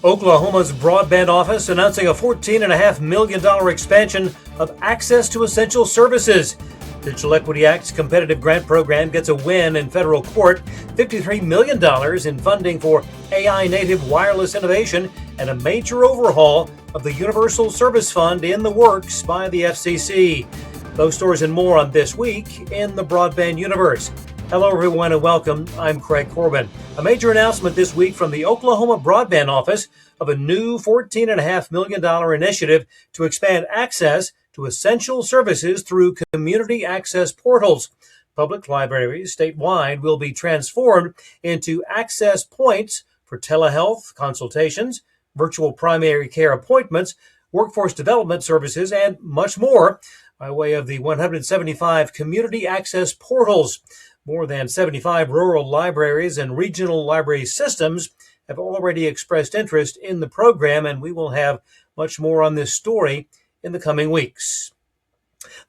Oklahoma's Broadband office announcing a $14.5 million expansion of access to essential services. Digital Equity Act's competitive grant program gets a win in federal court. $53 million in funding for AI native wireless innovation and a major overhaul of the Universal Service Fund in the works by the FCC. Those stories and more on This Week in the Broadband Universe. Hello, everyone, and welcome. I'm Craig Corbin. A major announcement this week from the Oklahoma Broadband office of a new $14.5 million initiative to expand access to essential services through community access portals. Public libraries statewide will be transformed into access points for telehealth consultations, virtual primary care appointments, workforce development services, and much more by way of the 175 community access portals. More than 75 rural libraries and regional library systems have already expressed interest in the program, and we will have much more on this story in the coming weeks.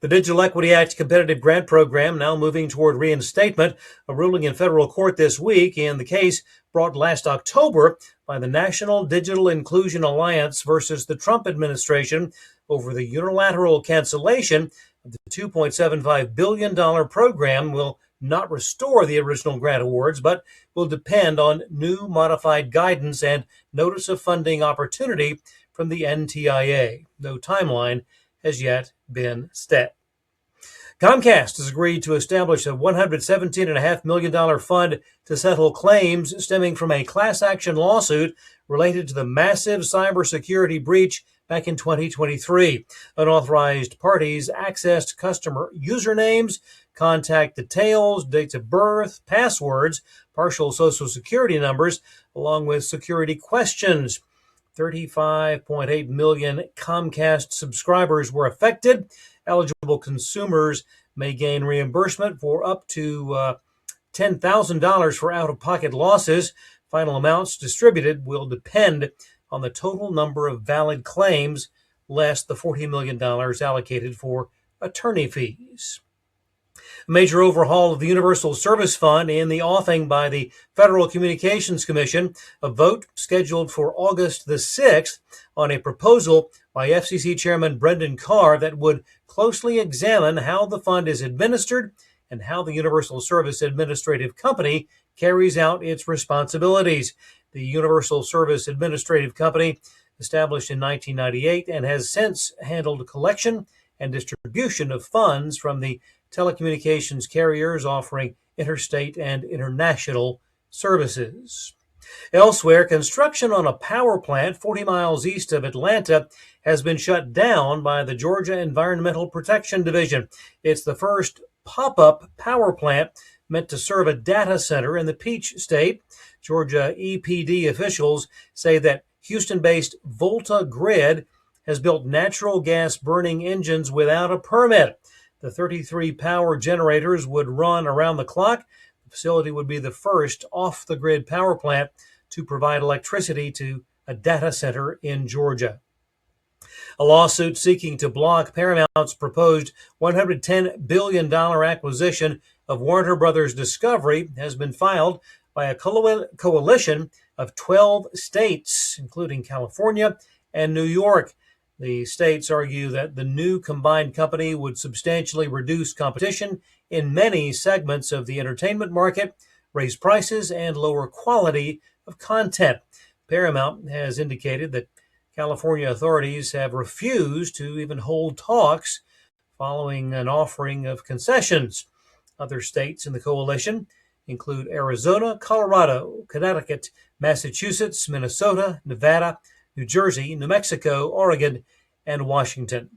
The Digital Equity Act competitive grant program now moving toward reinstatement. A ruling in federal court this week in the case brought last October by the National Digital Inclusion Alliance versus the Trump administration over the unilateral cancellation of the $2.75 billion program will not restore the original grant awards, but will depend on new modified guidance and notice of funding opportunity from the NTIA. No timeline has yet been set. Comcast has agreed to establish a $117.5 million fund to settle claims stemming from a class action lawsuit related to the massive cybersecurity breach back in 2023. Unauthorized parties accessed customer usernames, contact details, dates of birth, passwords, partial social security numbers, along with security questions. 35.8 million Comcast subscribers were affected. Eligible consumers may gain reimbursement for up to $10,000 for out-of-pocket losses. Final amounts distributed will depend on the total number of valid claims, less the $40 million allocated for attorney fees. A major overhaul of the Universal Service Fund in the offing by the Federal Communications Commission, a vote scheduled for August the 6th on a proposal by FCC Chairman Brendan Carr that would closely examine how the fund is administered and how the Universal Service Administrative Company carries out its responsibilities. The Universal Service Administrative Company, established in 1998 and has since handled collection and distribution of funds from the telecommunications carriers offering interstate and international services. Elsewhere, construction on a power plant 40 miles east of Atlanta has been shut down by the Georgia Environmental Protection Division. It's the first pop-up power plant meant to serve a data center in the Peach State. Georgia EPD officials say that Houston-based Volta Grid has built natural gas burning engines without a permit. The 33 power generators would run around the clock. The facility would be the first off-the-grid power plant to provide electricity to a data center in Georgia. A lawsuit seeking to block Paramount's proposed $110 billion acquisition of Warner Brothers Discovery has been filed by a coalition of 12 states, including California and New York. The states argue that the new combined company would substantially reduce competition in many segments of the entertainment market, raise prices, and lower quality of content. Paramount has indicated that California authorities have refused to even hold talks following an offering of concessions. Other states in the coalition include Arizona, Colorado, Connecticut, Massachusetts, Minnesota, Nevada, New Jersey, New Mexico, Oregon, and Washington.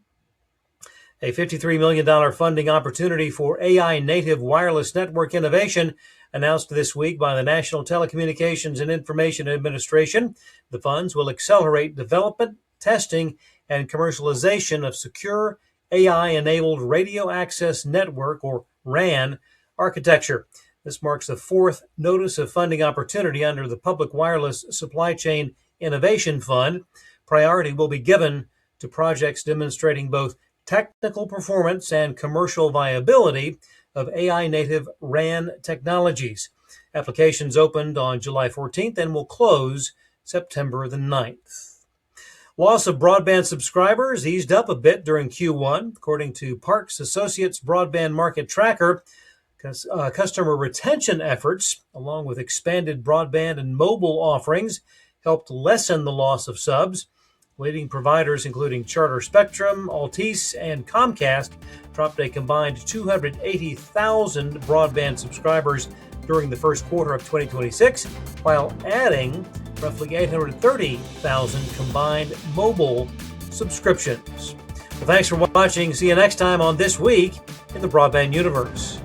A $53 million funding opportunity for AI native wireless network innovation announced this week by the National Telecommunications and Information Administration. The funds will accelerate development, testing, and commercialization of secure AI-enabled radio access network, or RAN, architecture. This marks the fourth notice of funding opportunity under the Public Wireless Supply Chain Innovation Fund. Priority will be given to projects demonstrating both technical performance and commercial viability of AI-native RAN technologies. Applications opened on July 14th and will close September the 9th. Loss of broadband subscribers eased up a bit during Q1, according to Parks Associates Broadband Market Tracker. Customer retention efforts, along with expanded broadband and mobile offerings, helped lessen the loss of subs. Leading providers, including Charter Spectrum, Altice, and Comcast, dropped a combined 280,000 broadband subscribers during the first quarter of 2026, while adding roughly 830,000 combined mobile subscriptions. Well, thanks for watching. See you next time on This Week in the Broadband Universe.